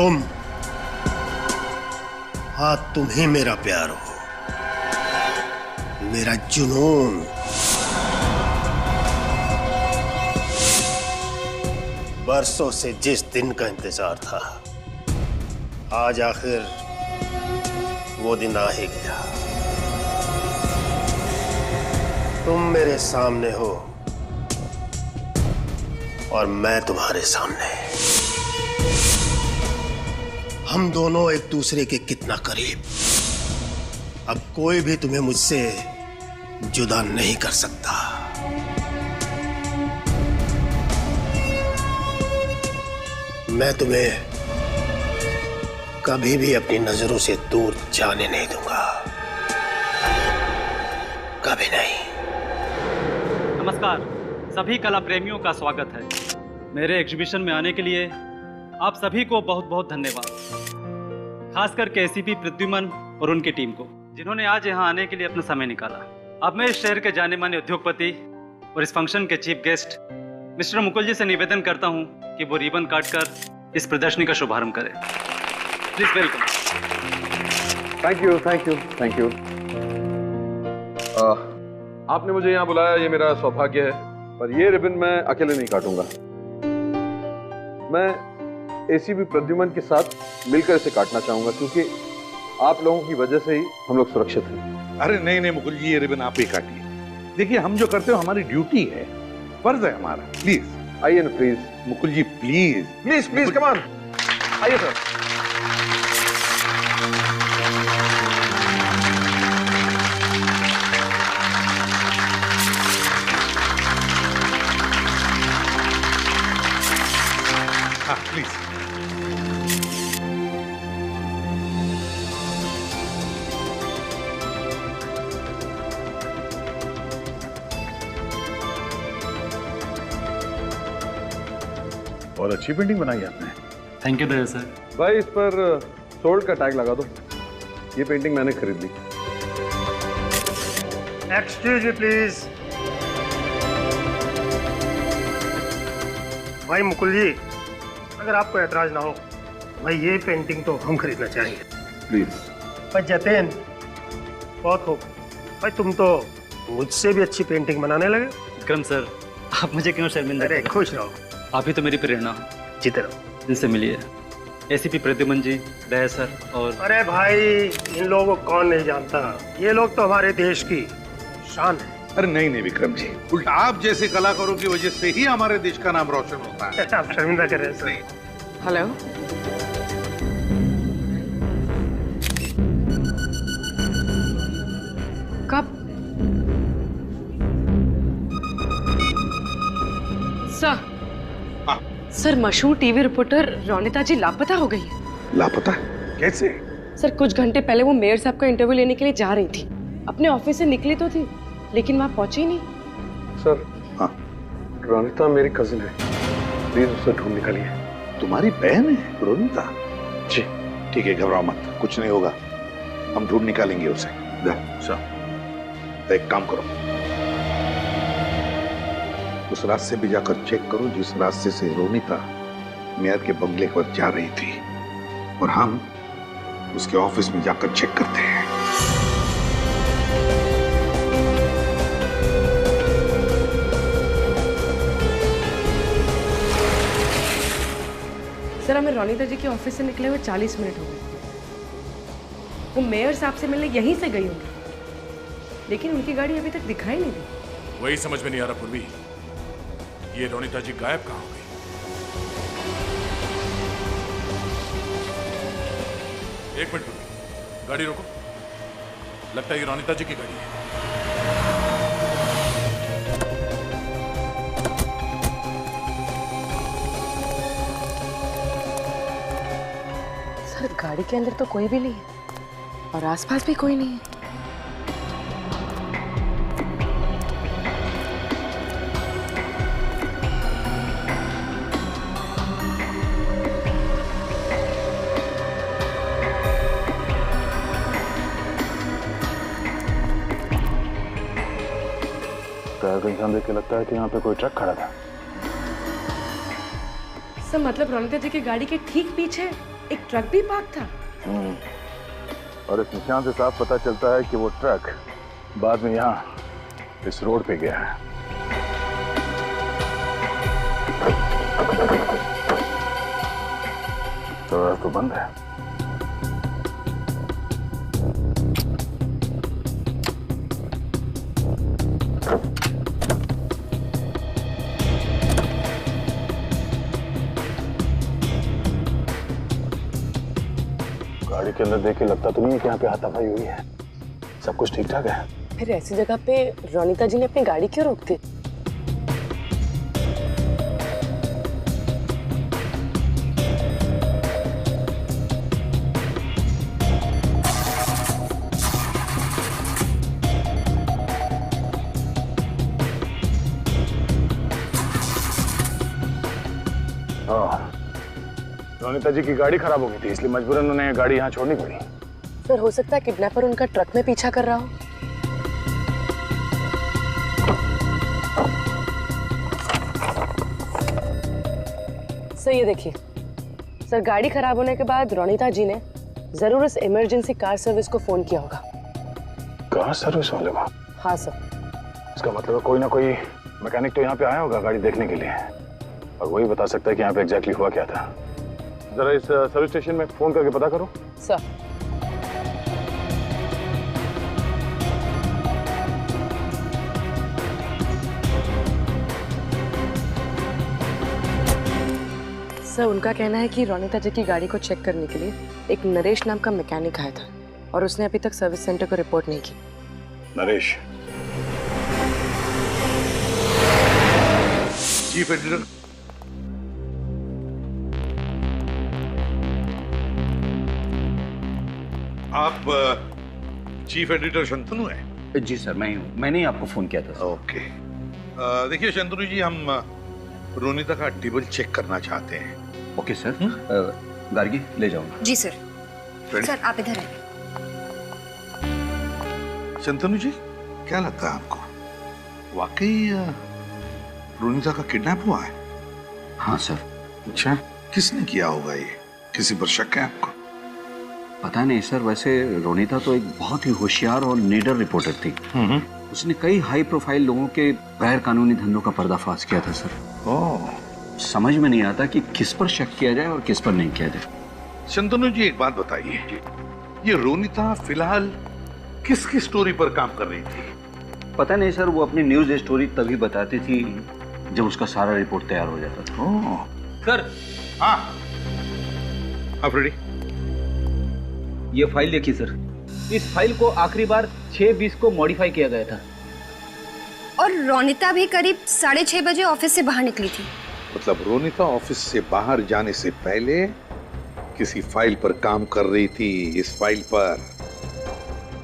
तुम, हाँ तुम ही मेरा प्यार हो, मेरा जुनून। बरसों से जिस दिन का इंतजार था, आज आखिर वो दिन आ ही गया। तुम मेरे सामने हो और मैं तुम्हारे सामने। हम दोनों एक दूसरे के कितना करीब। अब कोई भी तुम्हें मुझसे जुदा नहीं कर सकता। मैं तुम्हें कभी भी अपनी नजरों से दूर जाने नहीं दूंगा, कभी नहीं। नमस्कार, सभी कला प्रेमियों का स्वागत है मेरे एग्जीबिशन में आने के लिए। आप सभी को बहुत बहुत धन्यवाद, खासकर के एसीपी प्रद्युमन और उनकी टीम को, जिन्होंने आज यहाँ आने के लिए अपना समय निकाला। अब मैं इस शहर के जाने माने उद्योगपति और इस फंक्शन के चीफ गेस्ट मिस्टर मुकुल जी से निवेदन करता हूँ कि वो रिबन काटकर इस प्रदर्शनी का शुभारंभ करें। Please welcome. Thank you thank you thank you. आपने मुझे यहाँ बुलाया, ये मेरा सौभाग्य है, पर ये रिबन मैं अकेले नहीं काटूंगा। मैं एसीपी प्रद्युमन के साथ मिलकर इसे काटना चाहूंगा, क्योंकि आप लोगों की वजह से ही हम लोग सुरक्षित हैं। अरे नहीं नहीं मुकुल जी, ये रिबन आप ही काटिए। देखिए, हम जो करते हो हमारी ड्यूटी है, फर्ज है हमारा। प्लीज आइए ना please. Mukul ji please please please come on, आइए सर। हाँ प्लीज। बहुत अच्छी पेंटिंग बनाई आपने। Thank you Daya sir. भाई इस पर सोल्ड का टैग लगा दो। ये पेंटिंग मैंने खरीद ली। Excuse me please. भाई मुकुल जी, अगर आपको ऐतराज ना हो, भाई ये पेंटिंग तो हम खरीदना चाहेंगे। प्लीज। भाई जतेन, बहुत हो भाई, तुम तो मुझसे भी अच्छी पेंटिंग बनाने लगे। विक्रम सर, आप मुझे क्यों शर्मिंदा अरे करें? खुश रहो, आप ही तो मेरी प्रेरणा हो। जीते रहो। इनसे मिलिए, एसीपी प्रद्युमन जी, दया सर और। अरे भाई, इन लोगों को कौन नहीं जानता, ये लोग तो हमारे देश की शान है। अरे नहीं नहीं विक्रम जी, उल्टा आप जैसे कलाकारों की वजह से ही हमारे देश का नाम रोशन होता है। आप शर्मिंदा कर रहे हैं सर। हेलो, कब? सर, सर मशहूर टीवी रिपोर्टर रोनिता जी लापता हो गई है। लापता? कैसे? सर कुछ घंटे पहले वो मेयर साहब का इंटरव्यू लेने के लिए जा रही थी। अपने ऑफिस से निकली तो थी, लेकिन वहां पहुंची नहीं। सर। हाँ। रोनिता मेरी कजिन है, प्लीज उसे ढूंढ निकालिए। तुम्हारी बहन है रोनिता? जी। ठीक है, घबराओ मत, कुछ नहीं होगा, हम ढूंढ निकालेंगे उसे। एक काम करो, उस रास्ते भी जाकर चेक करो जिस रास्ते से रोनिता मेयर के बंगले पर जा रही थी, और हम उसके ऑफिस में जाकर चेक करते हैं। सर हमें रोनिता जी के ऑफिस से निकले हुए 40 मिनट हो गए। वो मेयर साहब से मिलने यहीं से गई होंगी, लेकिन उनकी गाड़ी अभी तक दिखाई नहीं दी। वही समझ में नहीं आ रहा पूर्वी, ये रोनिता जी गायब कहाँ हो गई? एक मिनट पूर्वी, गाड़ी रोको, लगता है ये रोनिता जी की गाड़ी है। सर गाड़ी के अंदर तो कोई भी नहीं है और आसपास भी कोई नहीं है। टायर का निशान देख के लगता है कि यहाँ पे कोई ट्रक खड़ा था। सर मतलब रोनिता जी की गाड़ी के ठीक पीछे एक ट्रक भी पार्क था। और इस निशान से साफ पता चलता है कि वो ट्रक बाद में यहाँ इस रोड पे गया है। तो बंद है। गाड़ी के अंदर देख के लगता तो नहीं है कि यहाँ पे हाथापाई हुई है। सब कुछ ठीक ठाक है। फिर ऐसी जगह पे रोनिता जी ने अपनी गाड़ी क्यों रोक दी? हाँ, रोनिता जी की गाड़ी खराब हो गई थी, इसलिए मजबूरन उन्हें गाड़ी यहाँ छोड़नी पड़ी। सर हो सकता है किडनैपर उनका ट्रक में पीछा कर रहा हो। सर ये देखिए, सर गाड़ी खराब होने के बाद रोनिता जी ने जरूर इस इमरजेंसी कार सर्विस को फोन किया होगा। कार सर्विस वाले को? हाँ सर। इसका मतलब है कोई ना कोई मैकेनिक तो यहाँ पे आया होगा गाड़ी देखने के लिए, और वही बता सकता है कि यहाँ पे एग्जैक्टली हुआ क्या था। जरा इस सर्विस स्टेशन में फोन करके पता करो। सर। सर उनका कहना है कि रोनिता जी की गाड़ी को चेक करने के लिए एक नरेश नाम का मैकेनिक आया था और उसने अभी तक सर्विस सेंटर को रिपोर्ट नहीं की। नरेश? चीफ एडिटर, आप चीफ एडिटर शंतनु हैं? जी सर, मैं ही हूँ। मैंने ही आपको फोन किया था। ओके, देखिए शंतनु जी, हम रोनिता का टेबल चेक करना चाहते हैं। Okay sir. गार्गी ले जाऊंगा। जी सर। Ready? सर आप इधर आइए। शंतनु जी, क्या लगता है आपको, वाकई रोनिता का किडनैप हुआ है? हाँ सर। अच्छा, किसने किया होगा ये? किसी पर शक है आपको? पता नहीं सर, वैसे रोनिता तो एक बहुत ही होशियार और निडर रिपोर्टर थी। उसने कई हाई प्रोफाइल लोगों के गैर कानूनी धंधों का पर्दाफाश किया था सर। ओह, समझ में नहीं आता कि किस पर शक किया जाए और किस पर नहीं किया जाए। शंतनु जी एक बात बताइए, ये रोनिता फिलहाल किसकी स्टोरी पर काम कर रही थी? पता नहीं सर, वो अपनी न्यूज स्टोरी तभी बताती थी जब उसका सारा रिपोर्ट तैयार हो जाता था। ओह, सर हाँ, आप रेडी? ये फाइल देखिए सर, इस फाइल को आखिरी बार 6:20 को मॉडिफाई किया गया था। और रोनिता भी करीब 6:30 बजे ऑफिस से बाहर निकली थी। मतलब रोनिता ऑफिस से बाहर जाने से पहले किसी फाइल पर काम कर रही थी। इस फाइल पर,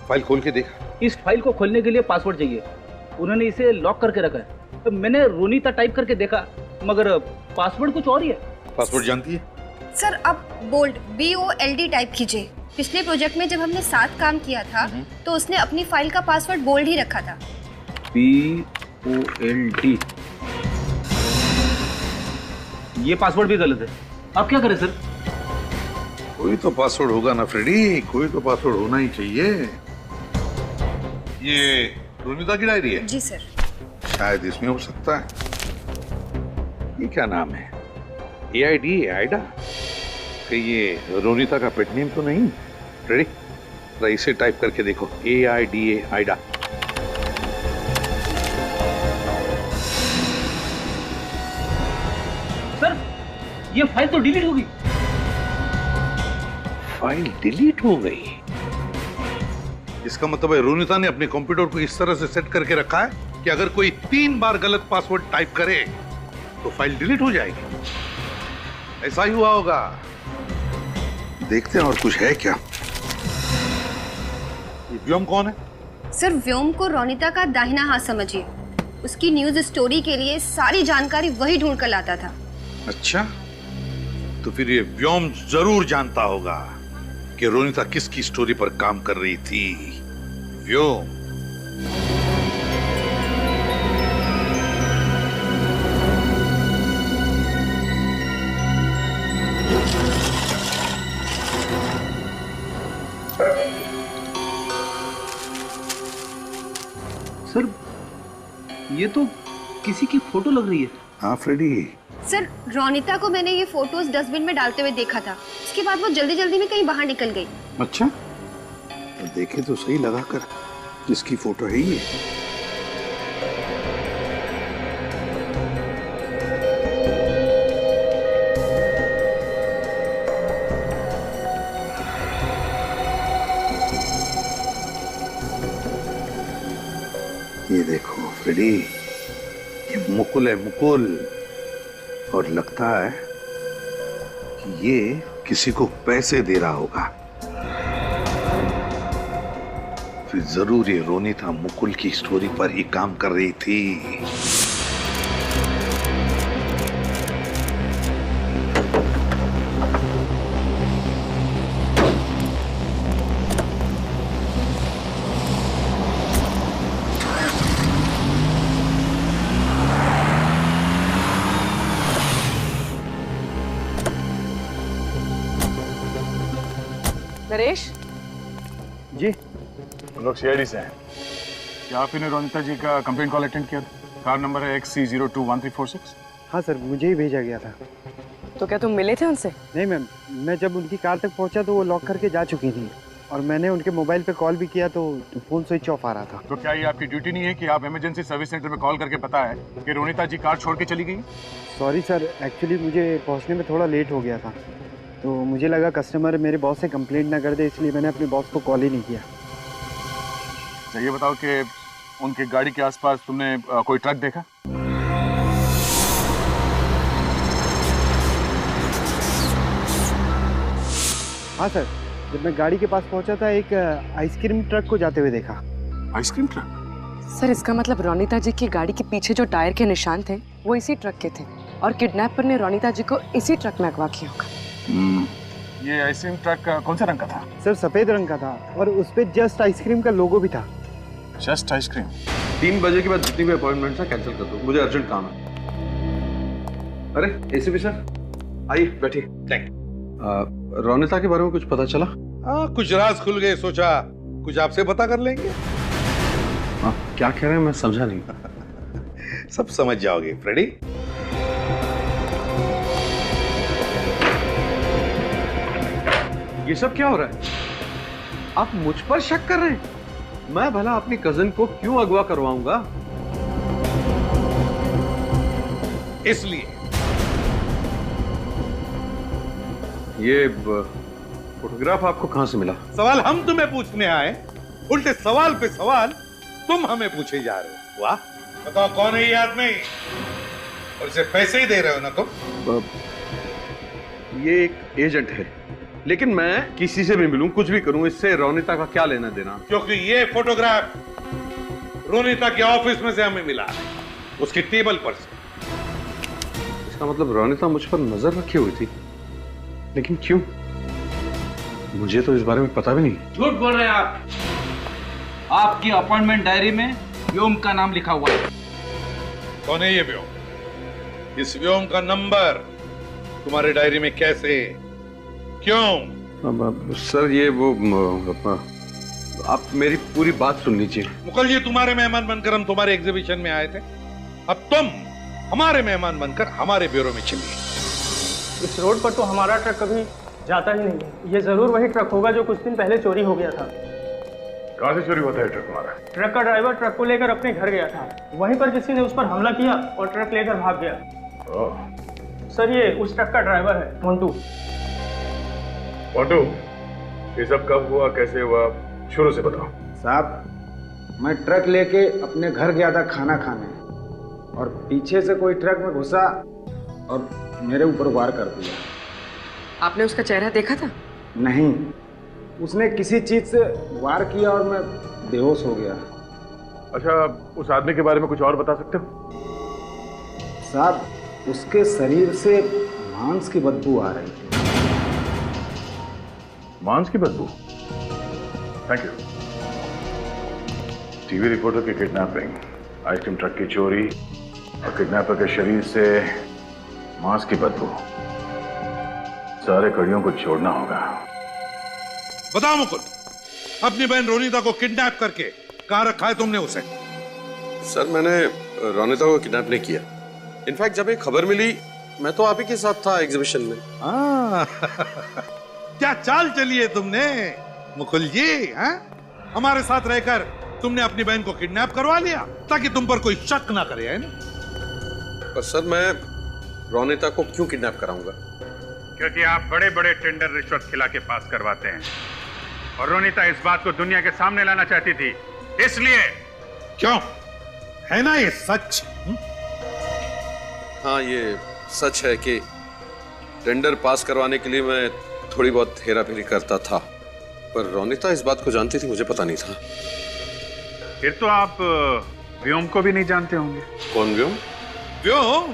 फाइल खोल के देखा? इस फाइल को खोलने के लिए पासवर्ड चाहिए। उन्होंने इसे लॉक करके रखा है। तो मैंने रोनिता टाइप करके देखा, मगर पासवर्ड कुछ और ही है। पासवर्ड जानती है? सर अब बोल्ड BOLD टाइप कीजिए। पिछले प्रोजेक्ट में जब हमने साथ काम किया था तो उसने अपनी फाइल का पासवर्ड बोल्ड ही रखा था। BOLD, ये पासवर्ड भी गलत है। आप क्या करें सर? कोई तो पासवर्ड होगा ना फ्रेडी, कोई तो पासवर्ड होना ही चाहिए। ये रोनिता की डायरी है? जी सर। शायद इसमें हो सकता है। ये क्या नाम है? AID, Aida? कि ये रोनिता का पेट नेम तो नहीं? रेडी, जरा इसे टाइप करके देखो, AIDA, आइडा। सर ये फाइल तो डिलीट हो गई। फाइल डिलीट हो गई? इसका मतलब है रोनिता ने अपने कंप्यूटर को इस तरह से सेट करके रखा है कि अगर कोई 3 बार गलत पासवर्ड टाइप करे तो फाइल डिलीट हो जाएगी। ऐसा ही हुआ होगा। देखते हैं और कुछ है क्या। ये व्योम कौन है? सर व्योम को रोनिता का दाहिना हाथ समझिए। उसकी न्यूज स्टोरी के लिए सारी जानकारी वही ढूंढ कर लाता था। अच्छा, तो फिर ये व्योम जरूर जानता होगा कि रोनिता किसकी स्टोरी पर काम कर रही थी। व्योम। सर ये तो किसी की फोटो लग रही है। हाँ फ्रेडी। सर रोनिता को मैंने ये फोटोज डस्टबिन में डालते हुए देखा था। उसके बाद वो जल्दी जल्दी में कहीं बाहर निकल गई। अच्छा तो देखे तो सही लगा कर, जिसकी फोटो है ये। ये देखो फ्रेडी, ये मुकुल है, मुकुल। और लगता है कि ये किसी को पैसे दे रहा होगा। फिर जरूर ये रोनिता मुकुल की स्टोरी पर ही काम कर रही थी। नरेश जी, हम लोग सीआईडी से हैं। क्या आप इन्हें रोनिता जी का कंप्लेंट कॉल अटेंड किया? कार नंबर है XC021346। हाँ सर, मुझे ही भेजा गया था। तो क्या तुम मिले थे उनसे? नहीं मैम, मैं जब उनकी कार तक पहुंचा तो वो लॉक करके जा चुकी थी और मैंने उनके मोबाइल पे कॉल भी किया तो फोन स्विच ऑफ आ रहा था। तो क्या ये आपकी ड्यूटी नहीं है कि आप इमरजेंसी सर्विस सेंटर में कॉल करके पता है कि रोनिता जी कार छोड़ के चली गई? सॉरी सर, एक्चुअली मुझे पहुंचने में थोड़ा लेट हो गया था, तो मुझे लगा कस्टमर मेरे बॉस से कंप्लेंट ना कर दे, इसलिए मैंने अपने बॉस को कॉल ही नहीं किया। तो ये बताओ कि उनकी गाड़ी के आसपास तुमने कोई ट्रक देखा? हाँ सर, जब मैं गाड़ी के पास पहुंचा था एक आइसक्रीम ट्रक को जाते हुए देखा। Ice cream truck? सर इसका मतलब रोनिता जी की गाड़ी के पीछे जो टायर के निशान थे वो इसी ट्रक के थे और किडनैपर ने रोनिता जी को इसी ट्रक में अगवा किया होगा। ये आइसक्रीम ट्रक कौन सा रंग का था? सर सफेद रंग का था और उस पे जस्ट आइसक्रीम का लोगो भी था। Just ice cream? 3 बजे के बाद जितनी भी अपॉइंटमेंट्स है कैंसिल कर दो, मुझे अर्जेंट काम है। अरे एसीपी सर, आइए बैठिए। रोनिता के बारे में कुछ पता चला? हाँ, कुछ राज खुल गए, सोचा कुछ आपसे पता कर लेंगे। क्या कह रहे हैं, मैं समझा नहीं। सब समझ जाओगे फ्रेडी। ये सब क्या हो रहा है? आप मुझ पर शक कर रहे हैं? मैं भला अपनी कजन को क्यों अगवा करवाऊंगा? इसलिए ये फोटोग्राफ आपको कहां से मिला? सवाल हम तुम्हें पूछने आए, उल्टे सवाल पे सवाल तुम हमें पूछे जा रहे हो। वाह, बताओ कौन है ये आदमी और इसे पैसे ही दे रहे हो ना तुम? ये एक एजेंट है, लेकिन मैं किसी से भी मिलूं, कुछ भी करूं, इससे रोनिता का क्या लेना देना? क्योंकि ये फोटोग्राफ रोनिता के ऑफिस में से हमें मिला है, उसकी टेबल पर से। इसका मतलब रोनिता मुझ पर नजर रखी हुई थी, लेकिन क्यों? मुझे तो इस बारे में पता भी नहीं। झूठ बोल रहे हैं आप। आपकी अपॉइंटमेंट डायरी में व्योम का नाम लिखा हुआ है। कौन है ये व्योम? इस व्योम का नंबर तुम्हारे डायरी में कैसे, क्यों? सर ये वो आप मेरी पूरी बात सुन लीजिए। मुकुल जी, तुम्हारे मेहमान बनकर हम तुम्हारे एग्जीबिशन में आए थे, अब तुम हमारे मेहमान बनकर हमारे ब्यूरो में चलिए। इस रोड पर तो हमारा ट्रक कभी जाता ही नहीं है। ये जरूर वही ट्रक होगा जो कुछ दिन पहले चोरी हो गया था। कहाँ से चोरी होता है ट्रक हमारा? ट्रक का ड्राइवर ट्रक को लेकर अपने घर गया था, वहीं पर किसी ने उस पर हमला किया और ट्रक लेकर भाग गया। सर ये उस ट्रक का ड्राइवर है, मोंटू। मोंटू, ये सब कब हुआ, कैसे हुआ, शुरू से बताओ। साहब, मैं ट्रक लेके अपने घर गया था खाना खाने और पीछे से कोई ट्रक में घुसा और मेरे ऊपर वार कर दिया। आपने उसका चेहरा देखा था? नहीं, उसने किसी चीज से वार किया और मैं बेहोश हो गया। अच्छा, उस आदमी के बारे में कुछ और बता सकते हो? साहब, उसके शरीर से मांस की बदबू आ रही थी। मांस की बदबू? Thank you. टीवी रिपोर्टर की किडनैपिंग, आइसक्रीम ट्रक की चोरी और किडनैपर के शरीर से मांस की बदबू, सारे कड़ियों को जोड़ना होगा। बताओ मुकुल, अपनी बहन रोनिता को किडनैप करके कहां रखा है तुमने उसे? सर मैंने रोनिता को किडनैप नहीं किया। इनफैक्ट जब एक खबर मिली मैं तो आप ही के साथ था एग्जीबिशन में। क्या चाल चली है तुमने मुकुल जी? हमारे साथ रहकर तुमने अपनी बहन को किडनैप करवा लिया ताकि तुम पर कोई शक ना करे, है ना? पर सर मैं रोनिता को क्यों किडनैप कराऊंगा? क्योंकि आप बड़े बड़े टेंडर रिश्वत खिला के पास करवाते हैं और रोनिता इस बात को दुनिया के सामने लाना चाहती थी, इसलिए। क्यों? है ना ये सच? हाँ ये सच है कि टेंडर पास करवाने के लिए मैं थोड़ी बहुत हेरा फेरी करता था, पर रोनिता इस बात को जानती थी, मुझे पता नहीं था। फिर तो आप व्योम को भी नहीं जानते होंगे। कौन व्योम? व्योम,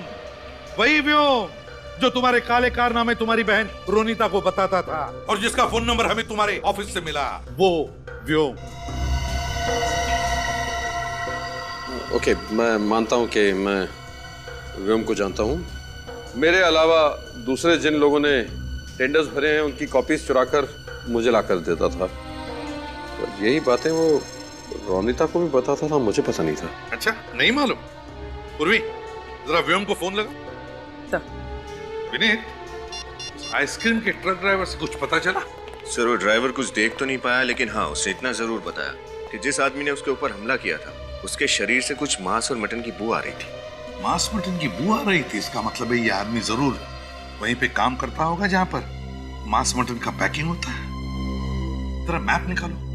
वही व्योम जो तुम्हारे काले कारनामे तुम्हारी बहन रोनिता को बताता था और जिसका फोन नंबर हमें तुम्हारे ऑफिस से मिला, वो व्योम। ओके, मैं मानता हूं कि मैं व्योम को जानता हूं। मेरे अलावा दूसरे जिन लोगों ने टेंडर्स भरे हैं उनकी कॉपीज चुराकर मुझे लाकर देता था, और यही बातें वो रोनिता को भी बताता था, मुझे पता नहीं था। अच्छा, नहीं मालूम? पूर्वी, जरा व्योम को फोन लगा। विनीत, आइसक्रीम के ट्रक ड्राइवर से कुछ पता चला? सर वो ड्राइवर कुछ देख तो नहीं पाया, लेकिन हाँ उसने इतना जरूर बताया कि जिस आदमी ने उसके ऊपर हमला किया था उसके शरीर से कुछ मांस और मटन की बू आ रही थी। मांस मटन की बू आ रही थी? इसका मतलब है ये आदमी जरूर वहीं पे काम करता होगा जहां पर मांस मटन का पैकिंग होता है। जरा मैप निकालो।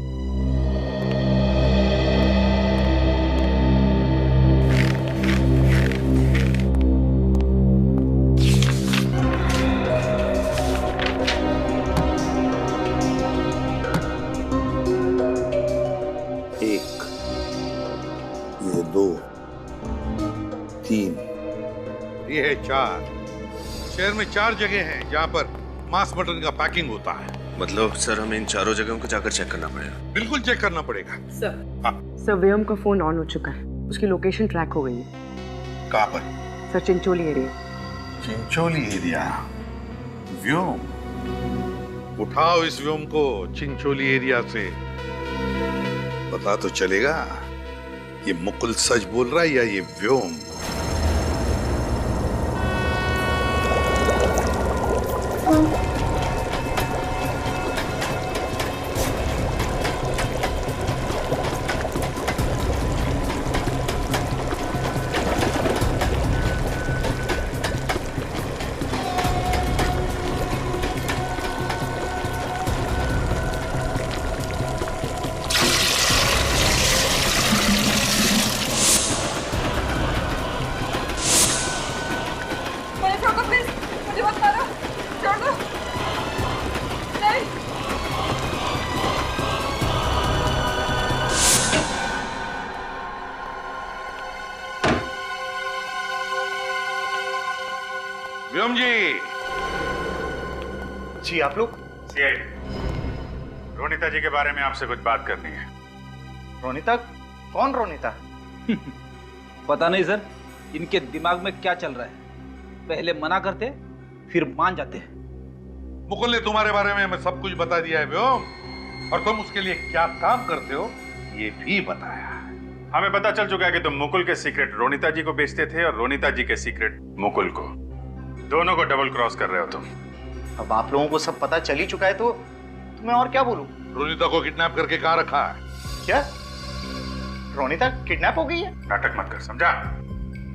ये है 4। शहर में 4 जगह हैं जहां पर मांस मटन का पैकिंग होता है। मतलब सर हमें इन चारों जगहों को जाकर चेक करना पड़ेगा? बिल्कुल चेक करना पड़ेगा। सर व्योम का फोन ऑन हो चुका है, उसकी लोकेशन ट्रैक हो गई है। कहां पर? Sir Chincholi area. Chincholi area? Vyom? उठाओ इस व्योम को चिंचोली एरिया से, पता तो चलेगा ये मुकुल सच बोल रहा है या ये व्योम। व्योम जी आप लोग? सीआईडी, रोनिता जी के बारे में आपसे कुछ बात करनी है। रोनिता? कौन रोनिता? पता नहीं सर, इनके दिमाग में क्या चल रहा है, पहले मना करते फिर मान जाते हैं। मुकुल ने तुम्हारे बारे में हमें सब कुछ बता दिया है व्योम, और तुम उसके लिए क्या काम करते हो ये भी बताया। हमें पता चल चुका है कि तुम मुकुल के सीक्रेट रोनिता जी को बेचते थे और रोनिता जी के सीक्रेट मुकुल को, दोनों को डबल क्रॉस कर रहे हो तुम। अब आप लोगों को सब पता चल ही चुका है तो मैं और क्या बोलूं? रोनिता को किडनैप करके कहां रखा है? क्या रोनिता किडनैप हो गई है? नाटक मत कर, समझा?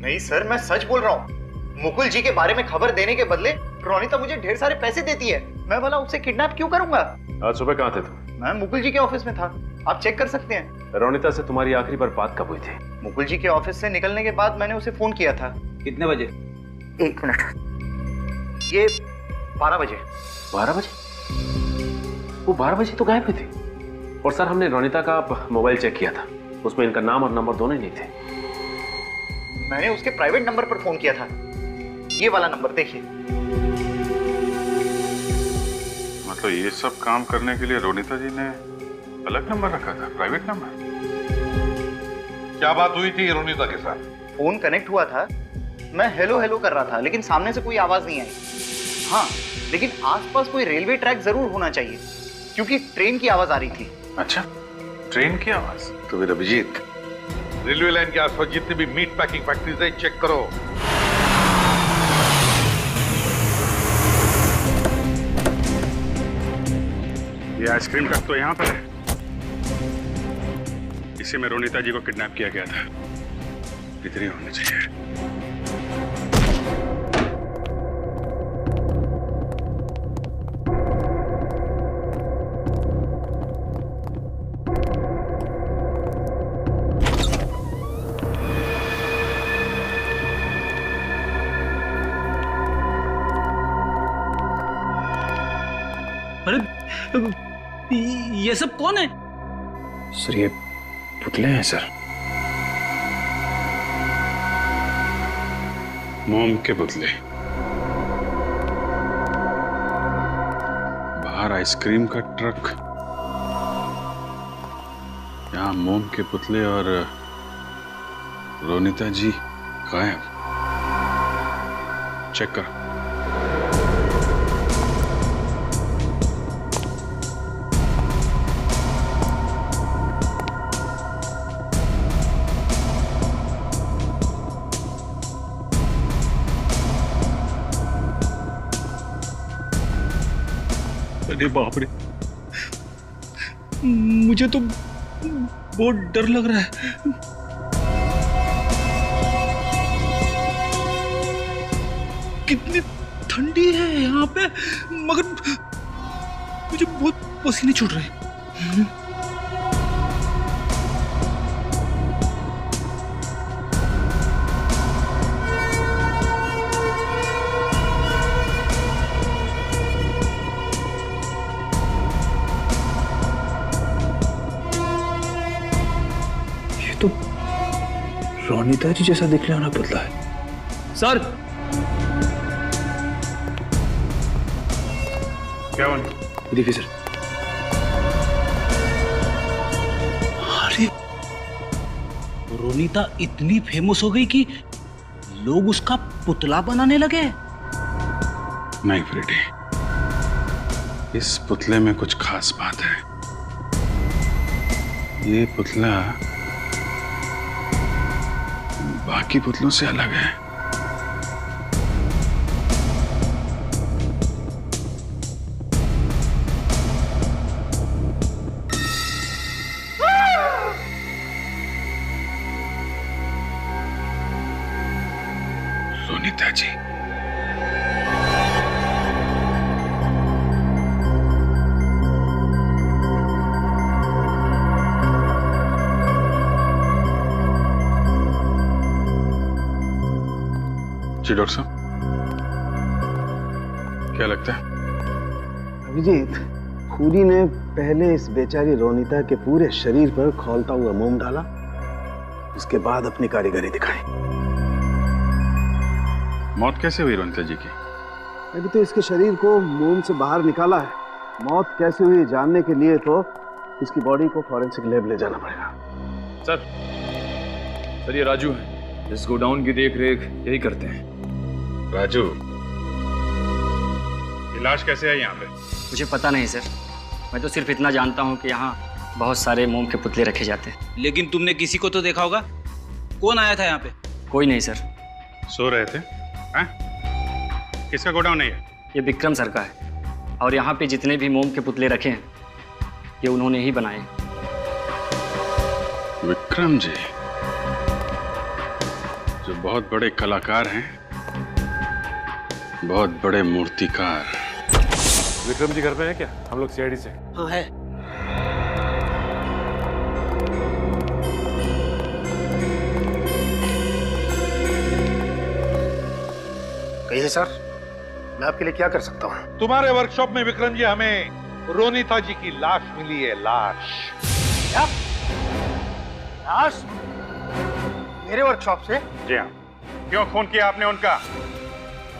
नहीं सर, मैं सच बोल रहा हूँ। मुकुल जी के बारे में खबर देने के बदले रोनिता मुझे ढेर सारे पैसे देती है, मैं भला उससे किडनैप क्यों करूंगा? आज सुबह कहाँ थे तुम? मैं मुकुल जी के ऑफिस में था, आप चेक कर सकते हैं। रोनिता से तुम्हारी आखिरी बार बात कब हुई थी? मुकुल जी के ऑफिस से निकलने के बाद मैंने उसे फोन किया था। कितने बजे? 1 मिनट, ये 12 बजे। 12 बजे? वो 12 बजे तो गायब हुई थी। और सर हमने रोनिता का मोबाइल चेक किया था, उसमें इनका नाम और नंबर दोनों ही नहीं थे। मैंने उसके प्राइवेट नंबर पर फोन किया था, ये वाला नंबर देखिए। मतलब ये सब काम करने के लिए रोनिता जी ने अलग नंबर रखा था, प्राइवेट नंबर? क्या बात हुई थी रोनिता के साथ? फोन कनेक्ट हुआ था, मैं हेलो हेलो कर रहा था, लेकिन सामने से कोई आवाज नहीं आई। हाँ, लेकिन आसपास कोई रेलवे ट्रैक जरूर होना चाहिए, क्योंकि ट्रेन की आवाज आ रही थी। अच्छा, ट्रेन की आवाज? तो फिर अभिजीत, रेलवे लाइन के आसपास जितनी भी मीट पैकिंग फैक्ट्रीज है चेक करो। ये आइसक्रीम ट्रक तो यहाँ पर है। इसी में रोनिता जी को किडनैप किया गया था। इतनी होनी चाहिए। अरे ये सब कौन है? सर ये पुतले हैं सर। मोम के पुतले। बाहर आइसक्रीम का ट्रक, यहाँ मोम के पुतले और रोनिता जी गायब। चेक कर। अरे बाप रे, मुझे तो बहुत डर लग रहा है। कितनी ठंडी है यहाँ पे, मगर मुझे बहुत पसीने छूट रहे हैं। रोनिता जी जैसा दिखने वाला पुतला है। सर क्या हुआ? देखिए सर। अरे रोनिता इतनी फेमस हो गई कि लोग उसका पुतला बनाने लगे। नहीं फ्रेडी, इस पुतले में कुछ खास बात है। ये पुतला बाकी पुतलों से अलग है। रोनिता जी, जी डॉक्टर साहब, क्या लगता है? अभिजीत, खूनी ने पहले इस बेचारी रोनिता के पूरे शरीर पर खौलता हुआ मोम डाला, उसके बाद अपनी कारीगरी दिखाई। मौत कैसे हुई रोनिता जी की? अभी तो इसके शरीर को मोम से बाहर निकाला है। मौत कैसे हुई जानने के लिए तो इसकी बॉडी को फॉरेंसिक लैब ले जाना पड़ेगा। सर ये राजू है, इस गोडाउन की देख रेख यही करते हैं। राजू, लाश कैसे है यहाँ पे? मुझे पता नहीं सर, मैं तो सिर्फ इतना जानता हूँ कि यहाँ बहुत सारे मोम के पुतले रखे जाते हैं। लेकिन तुमने किसी को तो देखा होगा। कौन आया था यहाँ पे? कोई नहीं सर। सो रहे थे? हैं? किसका गोडाउन है ये विक्रम सर का है, और यहाँ पे जितने भी मोम के पुतले रखे हैं ये उन्होंने ही बनाए। विक्रम जी जो बहुत बड़े कलाकार हैं, बहुत बड़े मूर्तिकार। विक्रम जी घर पे है क्या? हम लोग सीआईडी से। हाँ है। कहिए सर, मैं आपके लिए क्या कर सकता हूँ? तुम्हारे वर्कशॉप में विक्रम जी हमें रोनिता जी की लाश मिली है। लाश? क्या? लाश? मेरे वर्कशॉप से? जी हाँ। क्यों खून किया आपने उनका?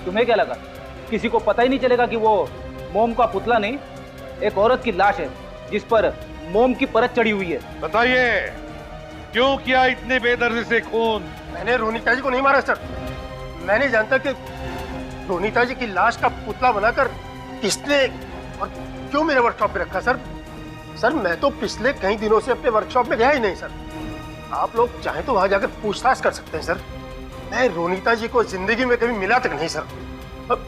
तुम्हें क्या लगा किसी को पता ही नहीं चलेगा कि वो मोम का पुतला नहीं, एक औरत की लाश है जिस पर मोम की परत चढ़ी हुई है? बताइए क्यों किया इतने बेदर्दी से खून? मैंने रोनिता जी को नहीं मारा सर। मैं नहीं जानता कि रोनिता जी की लाश का पुतला बनाकर किसने और क्यों मेरे वर्कशॉप पे रखा सर। सर मैं तो पिछले कई दिनों से अपने वर्कशॉप में गया ही नहीं सर। आप लोग चाहें तो वहां जाकर पूछताछ कर सकते हैं सर। मैं रोनीता जी को जिंदगी में कभी मिला तक नहीं सर। अब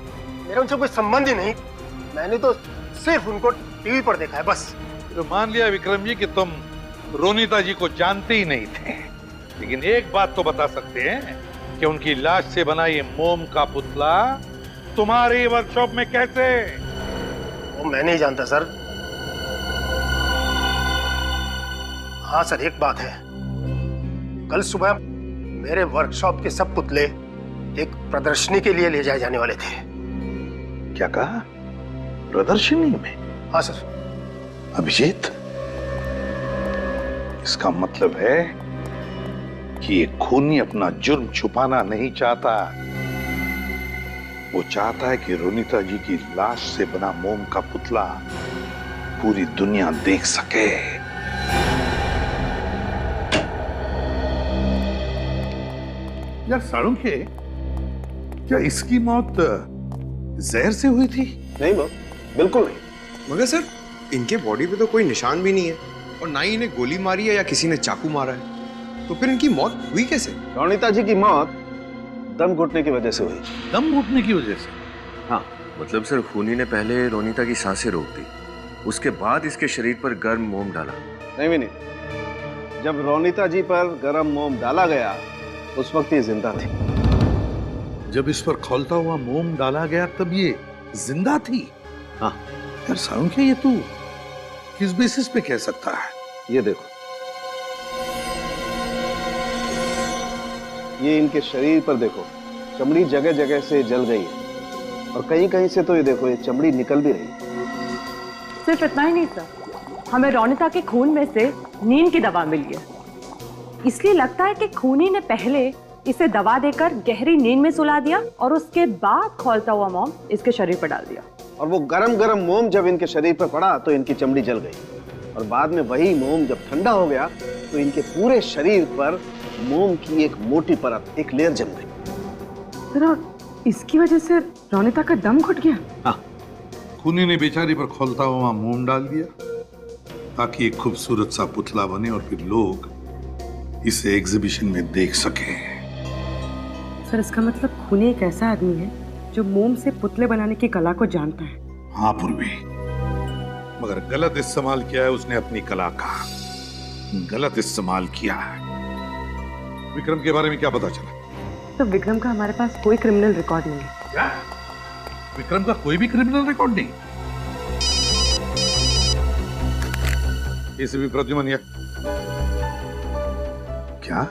मेरा उनसे कोई संबंध ही नहीं। मैंने तो सिर्फ उनको टीवी पर देखा है बस। तो मान लिया विक्रम जी कि तुम रोनीता जी को जानते ही नहीं थे, लेकिन एक बात तो बता सकते हैं कि उनकी लाश से बना ये मोम का पुतला तुम्हारे वर्कशॉप में कैसे? वो मैं नहीं जानता सर। हाँ सर, एक बात है, कल सुबह मेरे वर्कशॉप के सब पुतले एक प्रदर्शनी के लिए ले जाए जाने वाले थे। क्या कहा? प्रदर्शनी में? हाँ सर। अभिजीत, इसका मतलब है कि ये खूनी अपना जुर्म छुपाना नहीं चाहता। वो चाहता है कि रोनीता जी की लाश से बना मोम का पुतला पूरी दुनिया देख सके। यार साळुंखे, क्या इसकी मौत जहर से हुई थी? नहीं बाप, बिल्कुल नहीं। मगर सर, इनके बॉडी पे तो कोई निशान भी नहीं है और ना ही इन्हें गोली मारी है या किसी ने चाकू मारा है, तो फिर इनकी मौत हुई कैसे? रोनीता जी की मौत दम घुटने की वजह से हुई। दम घुटने की वजह से? हाँ। मतलब सर, खूनी ने पहले रोनीता की सांसें रोक दी, उसके बाद इसके शरीर पर गर्म मोम डाला। नहीं, जब रोनीता जी पर गर्म मोम डाला गया उस वक्त ये जिंदा थी। जब इस पर खौलता हुआ मोम डाला गया तब ये जिंदा थी? हाँ। यार साळुंखे, ये तू किस बेसिस पे कह सकता है? ये देखो, ये इनके शरीर पर देखो, चमड़ी जगह जगह से जल गई है और कहीं कहीं से तो ये देखो, ये चमड़ी निकल भी रही है। सिर्फ इतना ही नहीं सर, हमें रोनीता के खून में से नींद की दवा मिली है। इसलिए लगता है कि खूनी ने पहले इसे दवा देकर गहरी नींद में सुला दिया और उसके बाद खौलता हुआ मोम इसके शरीर पर डाल दिया। और वो गरम गरम मोम जब इनके शरीर पर पड़ा तो इनकी चमड़ी जल गई और बाद में वही मोम जब ठंडा हो गया तो इनके पूरे शरीर पर मोम की एक मोटी परत, एक लेयर जम गई। सर, इसकी वजह से रोनीता का दम घुट गया? हाँ, खूनी ने बेचारी पर खौलता हुआ मोम डाल दिया ताकि एक खूबसूरत सा पुतला बने और फिर लोग इसे एग्जीबिशन में देख सके। सर, इसका मतलब खूनी एक ऐसा आदमी है जो मोम से पुतले बनाने की कला को जानता है। हाँ पूर्वी, मगर गलत इस्तेमाल किया है उसने अपनी कला का, गलत इस्तेमाल किया है। विक्रम के बारे में क्या पता चला? तो विक्रम का हमारे पास कोई क्रिमिनल रिकॉर्ड नहीं है। क्या? विक्रम का कोई भी क्रिमिनल रिकॉर्ड नहीं? एसीपी प्रद्युमन, या क्या?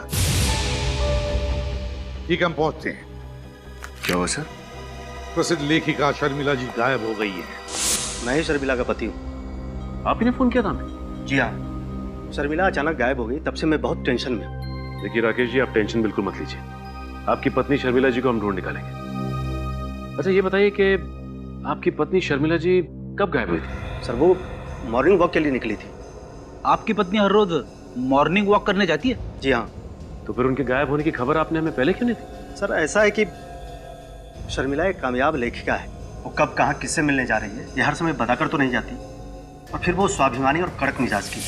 ठीक, हम पहुंचते हैं। क्या हुआ सर? प्रसिद्ध लेखिका शर्मिला जी गायब हो गई है। मैं ही शर्मिला का पति हूँ। आप ही ने फोन किया था हमें? जी हाँ, शर्मिला अचानक गायब हो गई, तब से मैं बहुत टेंशन में हूँ। देखिए राकेश जी, आप टेंशन बिल्कुल मत लीजिए, आपकी पत्नी शर्मिला जी को हम ढूंढ निकालेंगे। अच्छा ये बताइए कि आपकी पत्नी शर्मिला जी कब गायब हुई थी? सर, वो मॉर्निंग वॉक के लिए निकली थी। आपकी पत्नी हर रोज मॉर्निंग वॉक करने जाती है? जी हाँ। तो फिर उनके गायब होने की खबर आपने हमें पहले क्यों नहीं दी? सर, ऐसा है कि शर्मिला एक कामयाब लेखिका है। वो कब कहाँ किससे मिलने जा रही है ये हर समय बताकर तो नहीं जाती, और फिर वो स्वाभिमानी और कड़क मिजाज की,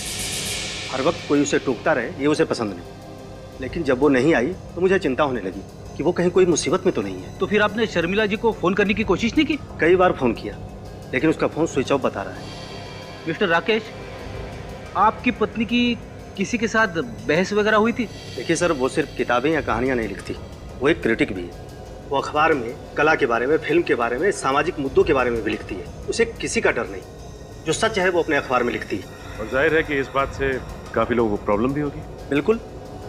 हर वक्त कोई उसे टोकता रहे ये उसे पसंद नहीं। लेकिन जब वो नहीं आई तो मुझे चिंता होने लगी कि वो कहीं कोई मुसीबत में तो नहीं है। तो फिर आपने शर्मिला जी को फोन करने की कोशिश नहीं की? कई बार फोन किया लेकिन उसका फोन स्विच ऑफ बता रहा है। मिस्टर राकेश, आपकी पत्नी की किसी के साथ बहस वगैरह हुई थी? देखिए सर, वो सिर्फ किताबें या कहानियां नहीं लिखती, वो एक क्रिटिक भी है। वो अखबार में कला के बारे में, फिल्म के बारे में, सामाजिक मुद्दों के बारे में भी लिखती है। उसे किसी का डर नहीं, जो सच है वो अपने अखबार में लिखती है। और जाहिर है कि इस बात से काफी लोगों को प्रॉब्लम भी होगी। बिल्कुल,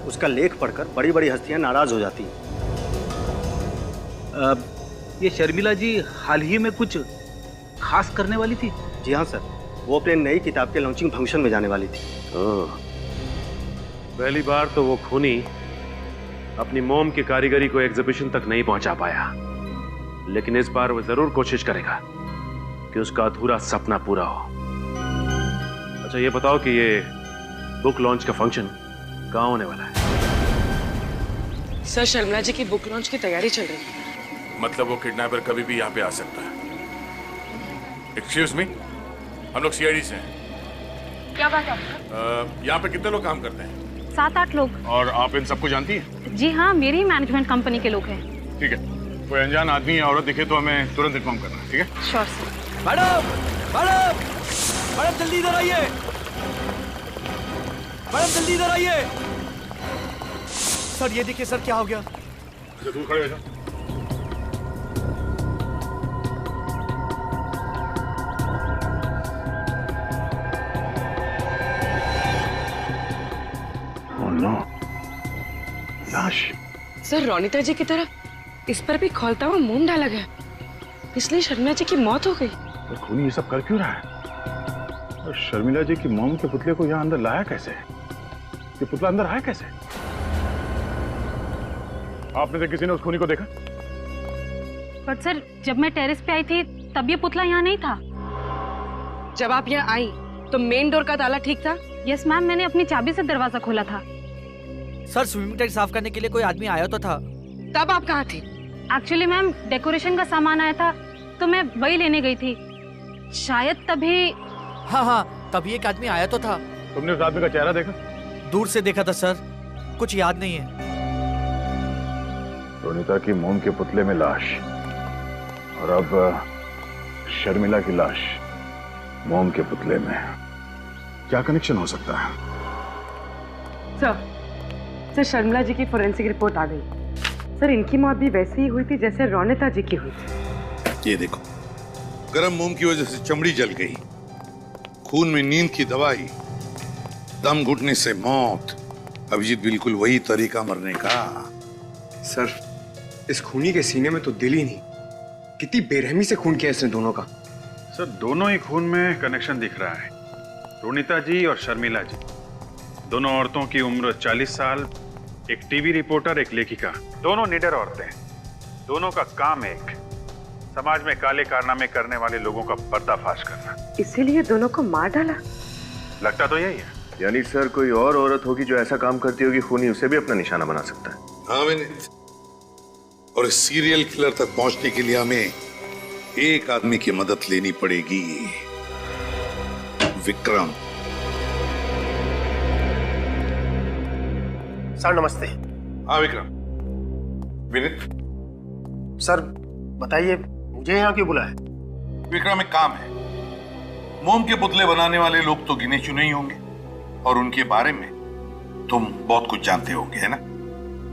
उसका लेख पढ़कर बड़ी बड़ी हस्तियां नाराज हो जाती हैं। ये शर्मिला जी हाल ही में कुछ खास करने वाली थी? जी हाँ सर, वो अपने नई किताब के लॉन्चिंग फंक्शन में जाने वाली थी। पहली बार तो वो खूनी अपनी मोम की कारीगरी को एग्जीबिशन तक नहीं पहुंचा पाया, लेकिन इस बार वो जरूर कोशिश करेगा कि उसका अधूरा सपना पूरा हो। अच्छा ये बताओ कि ये बुक लॉन्च का फंक्शन कहाँ होने वाला है? सर, शर्मिला जी की बुक लॉन्च की तैयारी चल रही है। मतलब वो किडनैपर कभी भी यहाँ पे आ सकता है। एक्सक्यूज मी, हम लोग सीआईडी से हैं। क्या बात है? यहाँ पे कितने लोग काम करते हैं? 7-8 लोग। और आप इन सबको जानती हैं? जी हाँ, मेरी मैनेजमेंट कंपनी के लोग हैं। ठीक है, कोई अनजान आदमी या औरत दिखे तो हमें तुरंत इन्फॉर्म करना, ठीक है? Sure sir. Madam madam madam जल्दी इधर आइए, मैडम जल्दी इधर आइए। सर ये देखिए सर, क्या हो गया? दूर खड़े हो जाओ। लाश। सर रोनिता जी की तरफ इस पर भी खौलता हुआ मोम डाला गया, इसलिए शर्मिला जी की मौत हो गई। और खूनी ये सब कर क्यों रहा है? और शर्मिला जी की मोम के पुतले को यहाँ अंदर लाया कैसे? ये पुतला अंदर आया कैसे? आपने से किसी ने उस खूनी को देखा? पर सर जब मैं टेरेस पे आई थी तब ये पुतला यहाँ नहीं था। जब आप यहाँ आई तो मेन डोर का ताला ठीक था? यस मैम, मैंने अपनी चाबी से दरवाजा खोला था। सर स्विमिंग टैंक साफ करने के लिए कोई आदमी आया तो था। तब आप कहाँ थी? एक्चुअली मैम डेकोरेशन का सामान आया था तो मैं वही लेने गई थी, शायद तभी। हाँ, तभी एक आदमी आया तो था। तुमने उस आदमी का चेहरा देखा? दूर से देखा था सर, कुछ याद नहीं है। रोनिता की मोम के पुतले में लाश और अब शर्मिला की लाश मोम के पुतले में, क्या कनेक्शन हो सकता है? सर शर्मिला जी की फोरेंसिक रिपोर्ट आ गई। सर इनकी मौत भी वैसे ही हुई थी जैसे रोनिता जी की हुई थी। ये देखो, गर्म मोम की वजह से चमड़ी जल गई, खून में नींद की दवाई, दम घुटने से मौत। अभिजीत बिल्कुल वही तरीका मरने का। सर इस खूनी के सीने में तो दिल ही नहीं, कितनी बेरहमी से खून किया इसने दोनों का। सर दोनों ही खून में कनेक्शन दिख रहा है। रोनिता जी और शर्मिला जी, दोनों औरतों की उम्र 40 साल, एक टीवी रिपोर्टर, एक लेखिका, दोनों निडर औरतें, दोनों का काम एक, समाज में काले कारनामे करने वाले लोगों का पर्दाफाश करना। इसीलिए दोनों को मार डाला? लगता तो यही है। यानी सर कोई और औरत होगी जो ऐसा काम करती होगी, खूनी उसे भी अपना निशाना बना सकता है। हाँ मैंने, और इस सीरियल किलर तक पहुंचने के लिए हमें एक आदमी की मदद लेनी पड़ेगी, विक्रम। सर नमस्ते। हाँ विक्रम। विनीत। सर बताइए मुझे यहाँ क्यों बुलाया? विक्रम एक काम है, मोम के पुतले बनाने वाले लोग तो गिने चुने ही होंगे और उनके बारे में तुम बहुत कुछ जानते होंगे, है ना?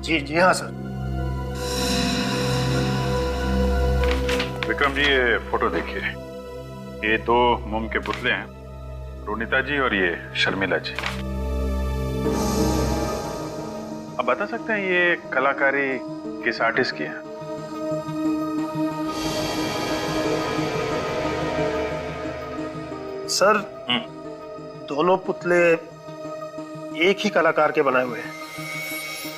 जी हाँ सर। विक्रम जी ये फोटो देखिए, ये दो मोम के पुतले हैं, रोनिता जी और ये शर्मिला जी। अब बता सकते हैं ये कलाकारी किस आर्टिस्ट की है? सर दोनों पुतले एक ही कलाकार के बनाए हुए हैं,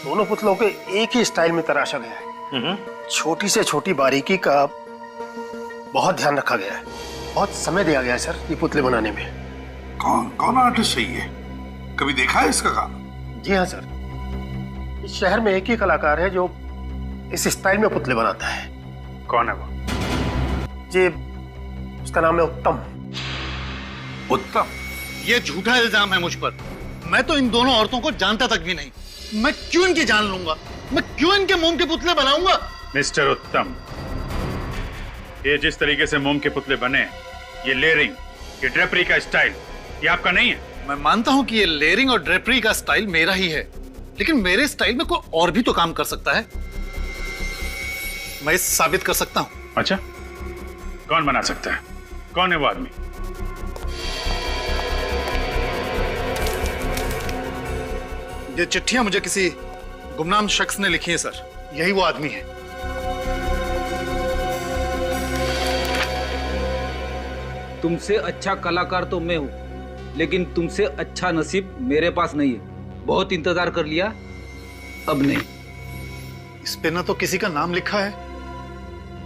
दोनों पुतलों के एक ही स्टाइल में तराशा गया है। छोटी से छोटी बारीकी का बहुत ध्यान रखा गया है, बहुत समय दिया गया है सर ये पुतले बनाने में। कौन आर्टिस्ट है ये? कभी देखा है इसका काम? जी हाँ सर, इस शहर में एक ही कलाकार है जो इस स्टाइल में पुतले बनाता है। कौन है वो? जी उसका नाम है उत्तम। उत्तम? ये झूठा इल्जाम है मुझ पर। मैं तो इन दोनों औरतों को जानता तक भी नहीं। मैं क्यों इनकी जान लूंगा? मैं क्यों इनके मोम के पुतले बनाऊंगा? मिस्टर उत्तम, ये जिस तरीके से मोम के पुतले बने, ये लेयरिंग, ये ड्रेपरी का स्टाइल, ये आपका नहीं है। मैं मानता हूं कि ये लेयरिंग और ड्रेपरी का स्टाइल मेरा ही है, लेकिन मेरे स्टाइल में कोई और भी तो काम कर सकता है। मैं इसे साबित कर सकता हूं। अच्छा, कौन बना सकता है? कौन है वो आदमी? ये चिट्ठियां मुझे किसी गुमनाम शख्स ने लिखी है सर, यही वो आदमी है। तुमसे अच्छा कलाकार तो मैं हूं, लेकिन तुमसे अच्छा नसीब मेरे पास नहीं है। बहुत इंतजार कर लिया, अब नहीं। इस पे ना तो किसी का नाम लिखा है,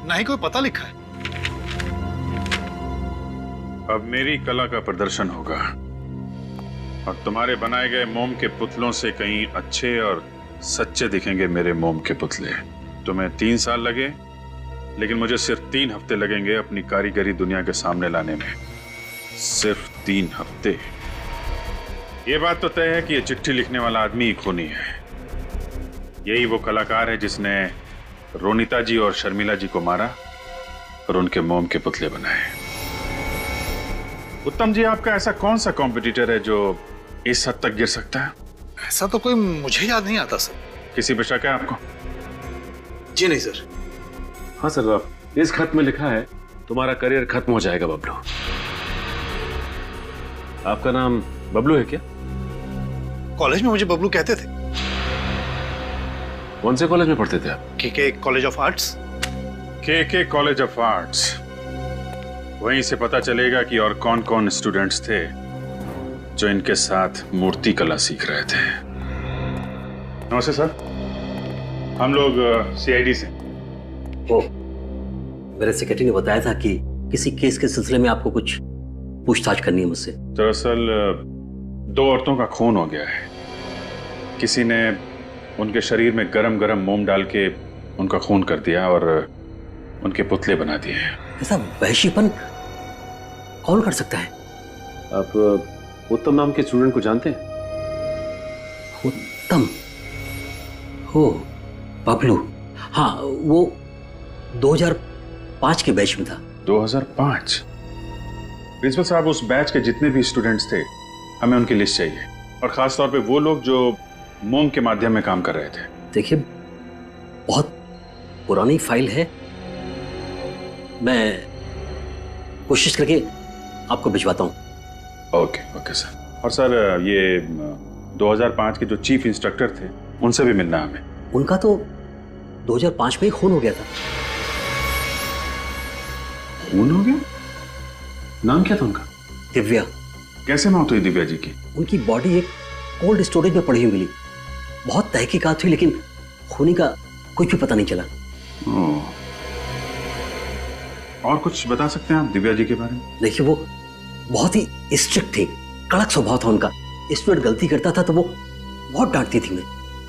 ना ही कोई पता लिखा है। अब मेरी कला का प्रदर्शन होगा और तुम्हारे बनाए गए मोम के पुतलों से कहीं अच्छे और सच्चे दिखेंगे मेरे मोम के पुतले। तुम्हें 3 साल लगे, लेकिन मुझे सिर्फ 3 हफ्ते लगेंगे अपनी कारीगरी दुनिया के सामने लाने में। सिर्फ 3 हफ्ते। ये बात तो तय है कि ये चिट्ठी लिखने वाला आदमी ही खूनी है। यही वो कलाकार है जिसने रोनिता जी और शर्मिला जी को मारा और उनके मोम के पुतले बनाए। उत्तम जी, आपका ऐसा कौन सा कॉम्पिटिटर है जो इस हद तक गिर सकता है? ऐसा तो कोई मुझे याद नहीं आता सर। किसी पे शक है आपको? जी नहीं सर। हाँ सर, इस खत में लिखा है तुम्हारा करियर खत्म हो जाएगा बबलू। आपका नाम बबलू है क्या? कॉलेज में मुझे बबलू कहते थे। कौन से कॉलेज में पढ़ते थे आप? के कॉलेज ऑफ आर्ट्स। के कॉलेज ऑफ आर्ट्स। वहीं से पता चलेगा कि और कौन कौन स्टूडेंट्स थे जो इनके साथ मूर्ति कला सीख रहे थे। नमस्ते सर, हम लोग सीआईडी से। ओ, मेरे सेक्रेटरी ने बताया था कि किसी केस के सिलसिले में आपको कुछ पूछताछ करनी है मुझसे। दरअसल 2 औरतों का खून हो गया है। किसी ने उनके शरीर में गरम गरम मोम डाल के उनका खून कर दिया और उनके पुतले बना दिए हैं। ऐसा वहशीपन कौन कर सकता है? आप उत्तम नाम के स्टूडेंट को जानते हैं? उत्तम? हो, बबलू। हाँ, वो 2005 के बैच में था। 2005? प्रिंसिपल साहब, उस बैच के जितने भी स्टूडेंट्स थे हमें उनकी लिस्ट चाहिए, और खास तौर पे वो लोग जो मोम के माध्यम में काम कर रहे थे। देखिए, बहुत पुरानी फाइल है, मैं कोशिश करके आपको भिजवाता हूँ। Okay sir. और सर, ये 2005 के जो चीफ इंस्ट्रक्टर थे उनसे भी मिलना हमें। उनका तो 2005 में ही खून हो गया था। खून हो गया? नाम क्या था उनका? दिव्या। कैसे मौत हुई दिव्या जी की? उनकी बॉडी एक कोल्ड स्टोरेज में पड़ी हुई मिली। बहुत तहकीकात हुई लेकिन खूनी का कुछ भी पता नहीं चला। और कुछ बता सकते हैं आप दिव्या जी के बारे में? देखिए, वो बहुत ही स्ट्रिक्ट थी, कड़क स्वभाव था उनका। स्टूडेंट गलती करता था तो वो बहुत डांटती थी मैं।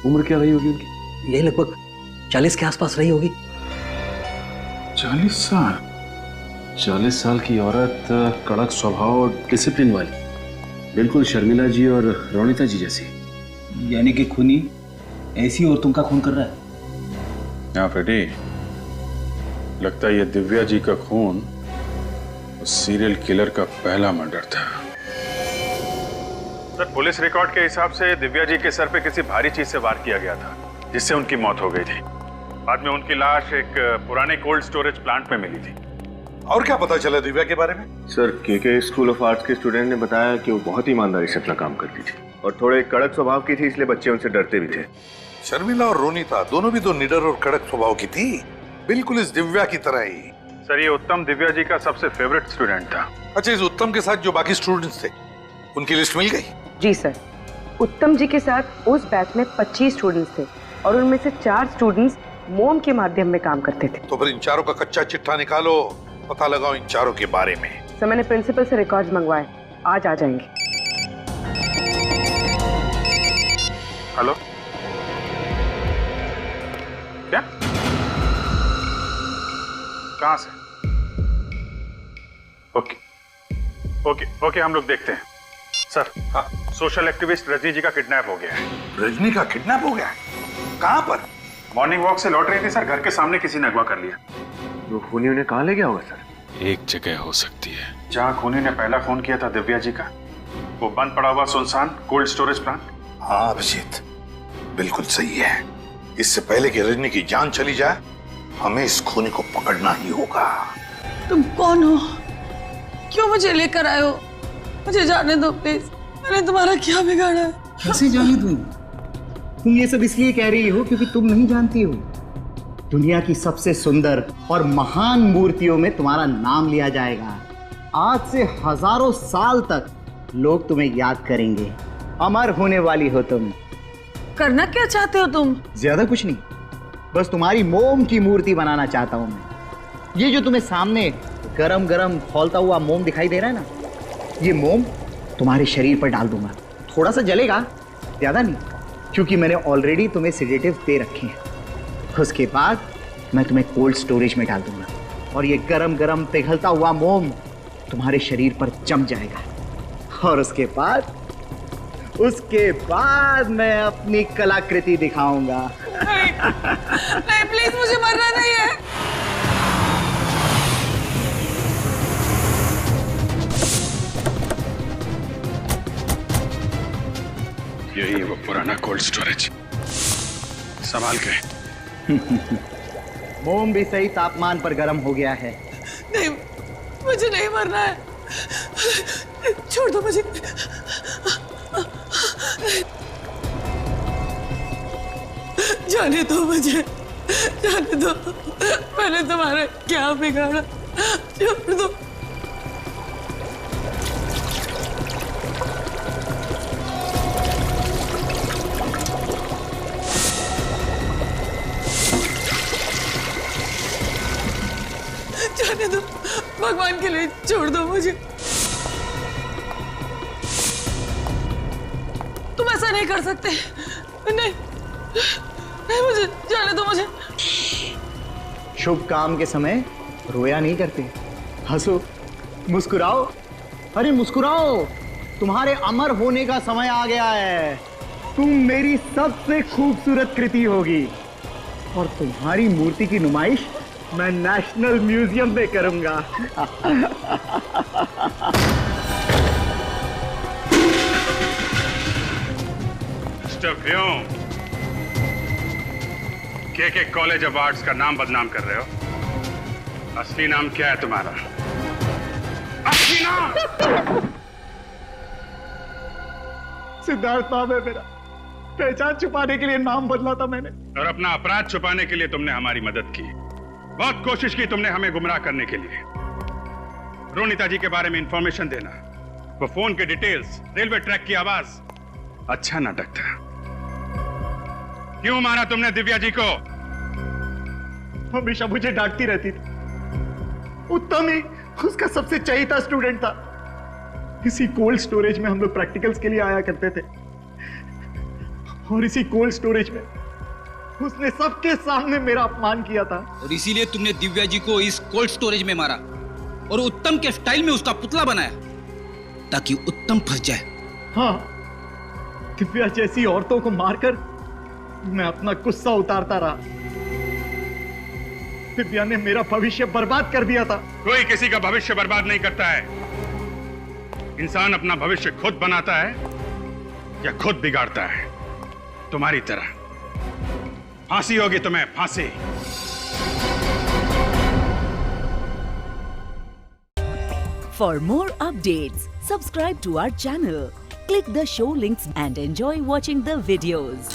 उम्र क्या रही होगी उनकी? ये लगभग 40 के आसपास रही होगी। 40 साल? 40 साल की औरत, कड़क स्वभाव और डिसिप्लिन वाली, बिल्कुल शर्मिला जी और रोनिता जी जैसी। यानी कि खूनी ऐसी औरतों का खून कर रहा है? हाँ फ्रेडी, लगता है ये दिव्या जी का खून उस सीरियल किलर का पहला मर्डर था। सर, पुलिस रिकॉर्ड के हिसाब से दिव्या जी के सर पे किसी भारी चीज से वार किया गया था, जिससे उनकी मौत हो गई थी। बाद में उनकी लाश एक पुराने कोल्ड स्टोरेज प्लांट में मिली थी। और क्या पता चला दिव्या के बारे में? सर, के स्कूल ऑफ आर्ट्स के स्टूडेंट ने बताया कि वो बहुत ईमानदारी से अपना काम करती थी और थोड़े कड़क स्वभाव की थी, इसलिए बच्चे उनसे डरते भी थे। शर्मिला और रोनिता दोनों भी तो निडर और कड़क स्वभाव की थी, बिल्कुल इस दिव्या की तरह ही। सर, ये उत्तम दिव्या जी का सबसे फेवरेट स्टूडेंट था। अच्छा, इस उत्तम के साथ जो बाकी स्टूडेंट्स थे उनकी लिस्ट मिल गई? जी सर, उत्तम जी के साथ उस बैच में 25 स्टूडेंट्स थे और उनमें से 4 स्टूडेंट्स मोम के माध्यम में काम करते थे। तो फिर इन चारों का कच्चा चिट्ठा निकालो, पता लगाओ इन चारों के बारे में। सर, मैंने प्रिंसिपल से रिकॉर्ड्स मंगवाए, आज आ जाएंगे। हेलो, क्या? कहां से? ओके, हम लोग देखते हैं। सर, हाँ, सोशल एक्टिविस्ट रजनी जी का किडनैप हो गया है। रजनी का किडनैप हो गया? कहां पर? मॉर्निंग वॉक से लौट रही थी सर, घर के सामने किसी ने अगवा कर लिया। वो खूनी उन्हें कहाँ ले गया होगा सर? एक जगह हो सकती है जहां खूनी ने पहला खून किया था दिव्या जी का, वो बंद पड़ा हुआ सुनसान कोल्ड स्टोरेज प्लांट। हाँ अभिजीत, बिल्कुल सही है। इससे पहले कि रजनी की जान चली जाए, हमें इस खूनी को पकड़ना ही होगा। तुम कौन हो? क्यों मुझे लेकर आए हो? मुझे जाने दो प्लीज। मैंने तुम्हारा क्या बिगाड़ा है? कैसे जाने दूं? तुम ये सब इसलिए कह रही हो क्योंकि तुम नहीं जानती हो, दुनिया की सबसे सुंदर और महान मूर्तियों में तुम्हारा नाम लिया जाएगा। आज से हजारों साल तक लोग तुम्हें याद करेंगे। अमर होने वाली हो तुम। करना क्या चाहते हो तुम? ज्यादा कुछ नहीं, बस तुम्हारी मोम की मूर्ति बनाना चाहता हूं मैं। ये जो तुम्हें सामने गरम गरम खौलता हुआ मोम दिखाई दे रहा है ना, ये मोम तुम्हारे शरीर पर डाल दूंगा। थोड़ा सा जलेगा, ज्यादा नहीं, क्योंकि मैंने ऑलरेडी तुम्हें सेडेटिव दे रखे हैं। उसके बाद मैं तुम्हें कोल्ड स्टोरेज में डाल दूंगा और ये गरम गरम पिघलता हुआ मोम तुम्हारे शरीर पर जम जाएगा। और उसके बाद उसके बाद मैं अपनी कलाकृति दिखाऊंगा। नहीं प्लीज, मुझे मरना नहीं है। यही है वो पुराना कोल्ड स्टोरेज, संभाल के। मोम भी सही तापमान पर गर्म हो गया है। नहीं, मुझे नहीं मरना है, छोड़ दो मुझे। जाने दो मुझे, जाने दो। मैंने तुम्हारा क्या बिगाड़ा, छोड़ दो। जाने दो, भगवान के लिए छोड़ दो मुझे। तुम ऐसा नहीं कर सकते। नहीं, नहीं, मुझे जाने दो मुझे। शुभ काम के समय रोया नहीं करते, हंसो, मुस्कुराओ। अरे मुस्कुराओ, तुम्हारे अमर होने का समय आ गया है। तुम मेरी सबसे खूबसूरत कृति होगी और तुम्हारी मूर्ति की नुमाइश मैं नेशनल म्यूजियम में करूंगा। मिस्टर व्योम, के कॉलेज ऑफ आर्ट्स का नाम बदनाम कर रहे हो। असली नाम क्या है तुम्हारा? असली नाम? सिद्धार्थ नाम है मेरा। पहचान छुपाने के लिए नाम बदला था मैंने। और अपना अपराध छुपाने के लिए तुमने हमारी मदद की। बहुत कोशिश की तुमने हमें गुमराह करने के लिए। रोनिता जी के बारे में इंफॉर्मेशन देना, वो फोन के डिटेल्स, रेलवे ट्रैक की आवाज, अच्छा नाटक था। क्यों मारा तुमने दिव्या जी को? हमेशा मुझे डांटती रहती थी। उत्तम ही उसका सबसे चहेता स्टूडेंट था। इसी कोल्ड स्टोरेज में हम लोग प्रैक्टिकल्स के लिए आया करते थे और इसी कोल्ड स्टोरेज में उसने सबके सामने मेरा अपमान किया था। और इसीलिए तुमने दिव्या जी को इस कोल्ड स्टोरेज में मारा और उत्तम के स्टाइल में उसका पुतला बनाया ताकि उत्तम फंस जाए। हाँ, दिव्या जैसी औरतों को मारकर मैं अपना गुस्सा उतारता रहा। दिव्या ने मेरा भविष्य बर्बाद कर दिया था। कोई किसी का भविष्य बर्बाद नहीं करता है। इंसान अपना भविष्य खुद बनाता है या खुद बिगाड़ता है। तुम्हारी तरह। फांसी होगी तुम्हें, फांसी। For more updates, subscribe to our channel, click the show links and enjoy watching the videos.